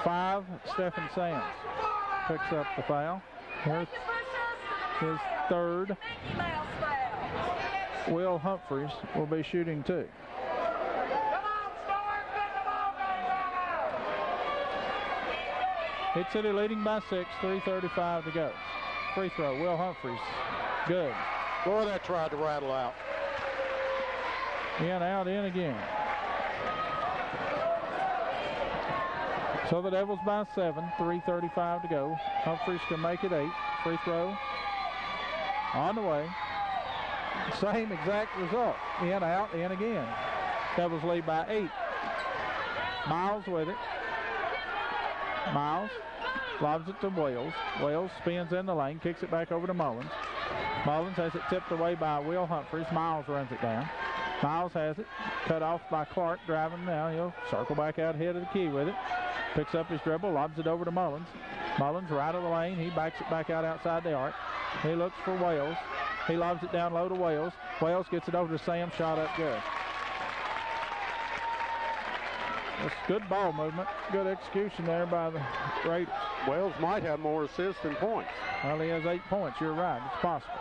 5, Stephen Sands picks up the foul. Here's his third. Will Humphreys will be shooting 2. Gate City leading by 6, 3:35 to go. Free throw, Will Humphreys. Good. Boy, that tried to rattle out. In, out, in again. So the Devils by 7, 3:35 to go. Humphreys can make it 8. Free throw on the way. Same exact result. In, out, in again. Devils lead by 8. Miles with it. Miles lobs it to Wales. Wales spins in the lane, kicks it back over to Mullins. Mullins has it tipped away by Will Humphreys. Miles runs it down. Miles has it, cut off by Clark, driving now. He'll circle back out ahead of the key with it. Picks up his dribble, lobs it over to Mullins. Mullins right of the lane. He backs it back out outside the arc. He looks for Wales. He lobs it down low to Wales. Wales gets it over to Sam. Shot up good. That's good ball movement. Good execution there by the Raiders. Wales might have more assists than points. Well, he has 8 points. You're right. It's possible.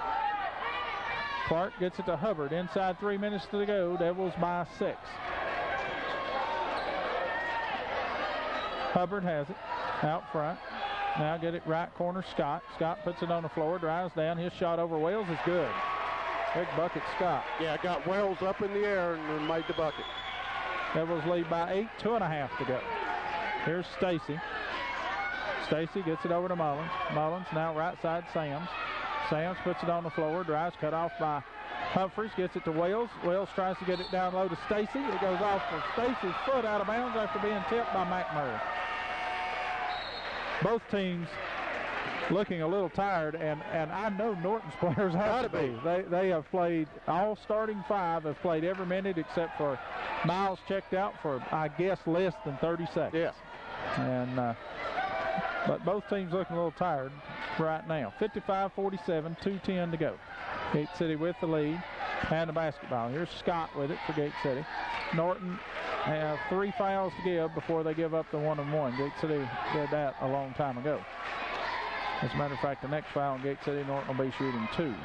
Clark gets it to Hubbard. Inside 3 minutes to go. Devils by 6. Hubbard has it out front. Now get it right corner, Scott. Scott puts it on the floor, drives down. His shot over Wales is good. Big bucket, Scott. Yeah, got Wales up in the air and made the bucket. Devils lead by 8, 2.5 to go. Here's Stacy. Stacy gets it over to Mullins. Mullins now right side Sams. Sams puts it on the floor, drives, cut off by Humphreys, gets it to Wales. Wales tries to get it down low to Stacy. It goes off of Stacy's foot out of bounds after being tipped by McMurray. Both teams looking a little tired, and I know Norton's players have to be. They have played, all starting 5 have played every minute except for Miles checked out for, I guess, less than 30 seconds. Yeah. And but both teams looking a little tired right now. 55-47, 2:10 to go. Gate City with the lead and the basketball. Here's Scott with it for Gate City. Norton have 3 fouls to give before they give up the 1-and-1. Gate City did that a long time ago. As a matter of fact, the next foul in Gate City, Norton will be shooting 2.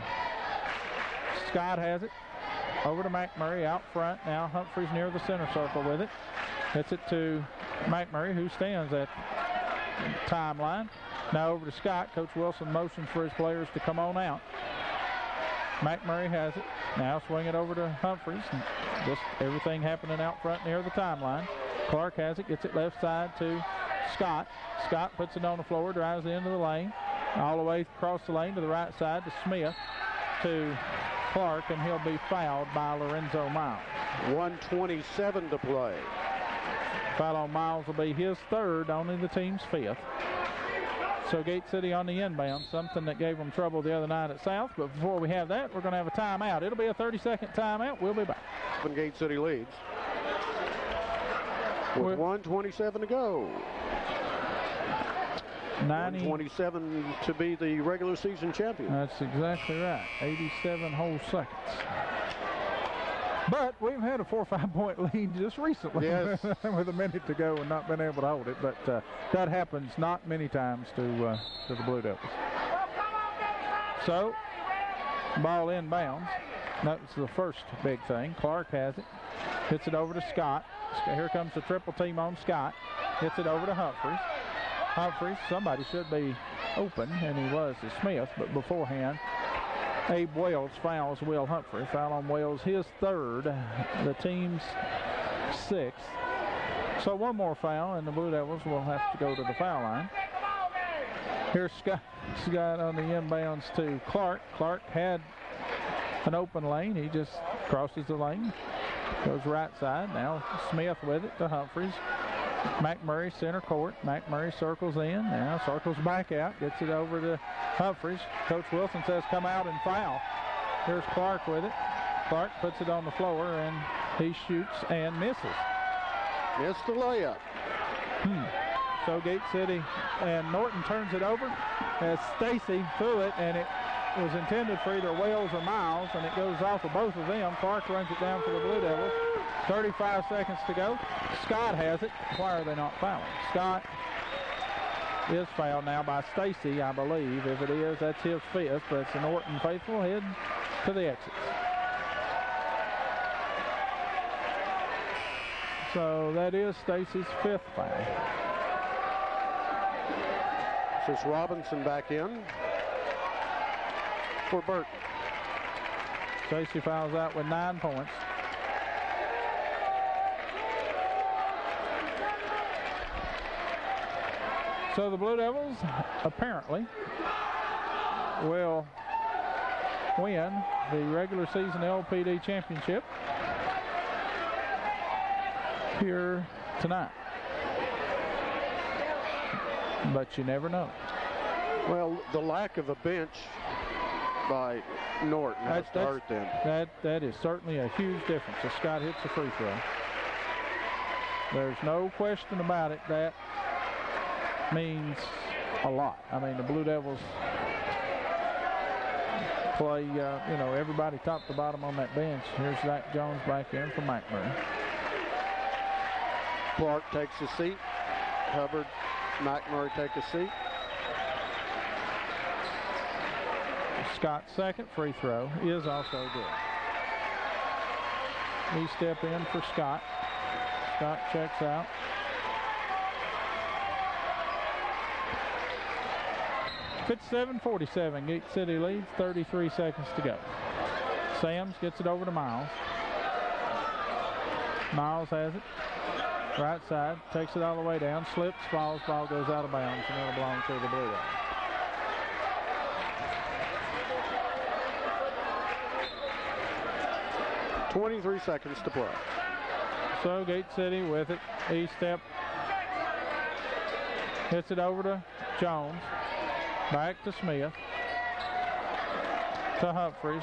Scott has it over to McMurray out front. Now Humphreys near the center circle with it. Hits it to McMurray, who stands at the timeline. Now over to Scott. Coach Wilson motions for his players to come on out. McMurray has it. Now swing it over to Humphreys. Just everything happening out front near the timeline. Clark has it, gets it left side to Scott. Scott puts it on the floor, drives into the lane. All the way across the lane to the right side to Smith, to Clark, and he'll be fouled by Lorenzo Miles. 1:27 to play. Foul on Miles will be his 3rd, only the team's 5th. So Gate City on the inbound, something that gave them trouble the other night at South. But before we have that, we're going to have a timeout. It'll be a 30-second timeout. We'll be back. When Gate City leads. With 1:27 to go. 1:27 to be the regular season champion. That's exactly right. 87 whole seconds. But we've had a 4 or 5 point lead just recently. Yes. With a minute to go and not been able to hold it. But that happens not many times to the Blue Devils. So, ball inbounds. That was the first big thing. Clark has it. Hits it over to Scott. Here comes the triple team on Scott. Hits it over to Humphreys. Humphreys, somebody should be open, and he was to Smith, but beforehand, Abe Wales fouls Will Humphrey. Foul on Wales, his 3rd, the team's 6th. So one more foul, and the Blue Devils will have to go to the foul line. Here's Scott on the inbounds to Clark. Clark had an open lane. He just crosses the lane, goes right side. Now Smith with it to Humphreys. McMurray center court. McMurray circles in, now circles back out, gets it over to Humphreys. Coach Wilson says come out and foul. Here's Clark with it. Clark puts it on the floor and he shoots and misses. Missed the layup. So Gate City and Norton turns it over as Stacy threw it, and it was intended for either Wales or Miles, and it goes off of both of them. Clark runs it down for the Blue Devils. 35 seconds to go. Scott has it. Why are they not fouling? Scott is fouled now by Stacy, I believe. If it is, that's his fifth, but it's the Norton faithful head to the exits. So that is Stacy's fifth foul. This is Robinson back in for Burton. Stacy fouls out with 9 points. So the Blue Devils apparently will win the regular season LPD championship here tonight. But you never know. Well, the lack of a bench by Norton has to hurt them. That is certainly a huge difference. If Scott hits a free throw, there's no question about it. That means a lot. I mean, the Blue Devils play, everybody top to bottom on that bench. Here's Zach Jones back in for McMurray. Clark takes a seat. Hubbard, McMurray take a seat. Scott's second free throw is also good. We step in for Scott. Scott checks out. It's 7:47. Gate City leads, 33 seconds to go. Sams gets it over to Miles. Miles has it. Right side, takes it all the way down, slips, falls, ball goes out of bounds, and it'll belong to the Blue Devils. .23 seconds to play. So Gate City with it. E-step. Hits it over to Jones. Back to Smith. To Humphreys.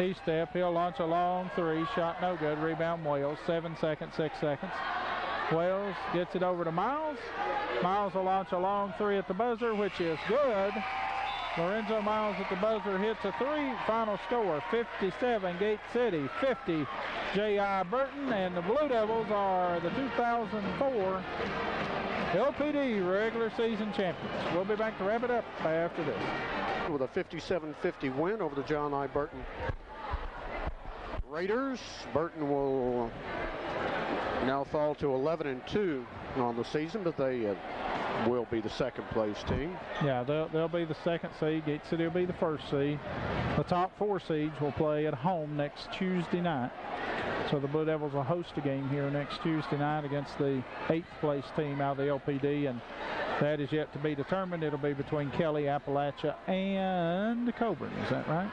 E-step. He'll launch a long three. Shot no good. Rebound Wales. 7 seconds, 6 seconds. Wales gets it over to Miles. Miles will launch a long three at the buzzer, which is good. Lorenzo Miles at the buzzer hits a three. Final score, 57 Gate City, 50 J.I. Burton, and the Blue Devils are the 2004 LPD regular season champions. We'll be back to wrap it up after this. With a 57-50 win over the John I. Burton Raiders, Burton will now fall to 11-2 on the season, but they will be the second place team. Yeah, they'll be the second seed. Gate City will be the first seed. The top 4 seeds will play at home next Tuesday night. So the Blue Devils will host a game here next Tuesday night against the 8th place team out of the LPD, and that is yet to be determined. It'll be between Kelly, Appalachia, and Coburn. Is that right?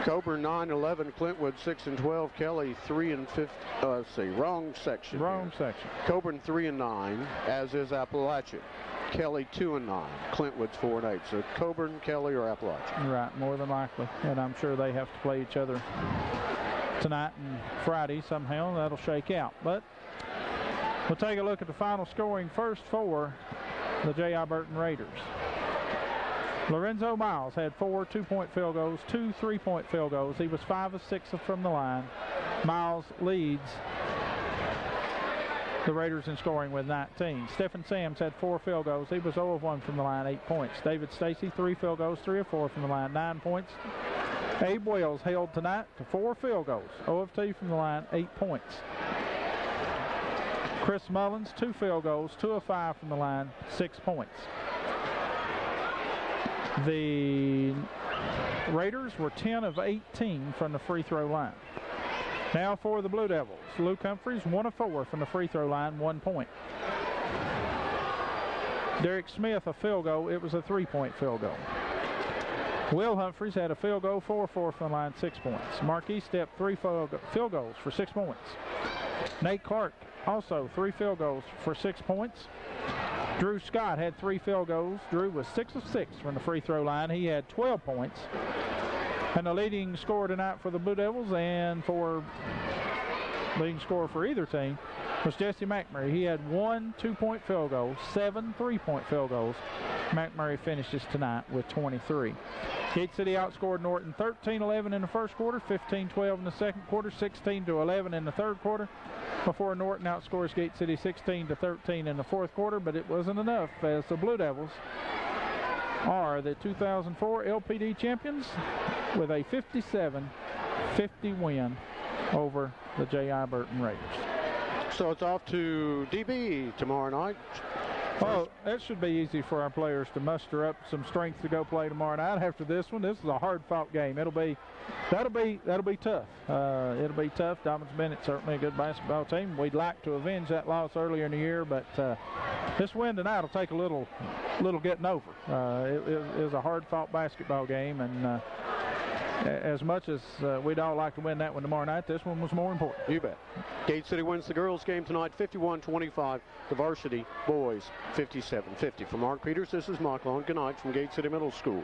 Coburn 9-11, Clintwood 6-12, Kelly 3-5. Let's see, wrong section. Wrong section. Coburn 3-9, as is Appalachia. Kelly 2-9, Clintwood's 4-8. So Coburn, Kelly, or Appalachia. Right, more than likely, and I'm sure they have to play each other tonight and Friday somehow. That'll shake out. But we'll take a look at the final scoring first for the J.I. Burton Raiders. Lorenzo Miles had 4 2-point field goals, 2 3-point field goals. He was 5 of 6 from the line. Miles leads the Raiders in scoring with 19. Stephen Sams had 4 field goals. He was 0 of 1 from the line, 8 points. David Stacy, 3 field goals, 3 of 4 from the line, 9 points. Abe Wells held tonight to 4 field goals, 0 of 2 from the line, 8 points. Chris Mullins, 2 field goals, 2 of 5 from the line, 6 points. The Raiders were 10 of 18 from the free throw line. Now for the Blue Devils, Luke Humphreys, 1 of 4 from the free throw line, 1 point. Derek Smith, a field goal. It was a 3-point field goal. Will Humphreys had a field goal, 4 of 4 from the line, 6 points. Marquis Stepp, 3 field goals for 6 points. Nate Clark, also 3 field goals for 6 points. Drew Scott had 3 field goals. Drew was 6 of 6 from the free throw line. He had 12 points. And the leading scorer tonight for the Blue Devils, and for leading scorer for either team, was Jesse McMurray. He had 1 2-point field goal, 7 3-point field goals. McMurray finishes tonight with 23. Gate City outscored Norton 13-11 in the first quarter, 15-12 in the second quarter, 16-11 in the third quarter, before Norton outscores Gate City 16-13 in the fourth quarter, but it wasn't enough, as the Blue Devils are the 2004 LPD champions with a 57-50 win over the J.I. Burton Raiders. So it's off to DB tomorrow night. Oh, it should be easy for our players to muster up some strength to go play tomorrow night. After this one, this is a hard-fought game. That'll be tough. It'll be tough. Dobbins Bennett certainly a good basketball team. We'd like to avenge that loss earlier in the year, but this win tonight will take a little getting over. It is a hard-fought basketball game, and as much as we'd all like to win that one tomorrow night, this one was more important. You bet. Gate City wins the girls' game tonight, 51-25. The varsity boys, 57-50. For Mark Peters, this is Mike Long. Good night from Gate City Middle School.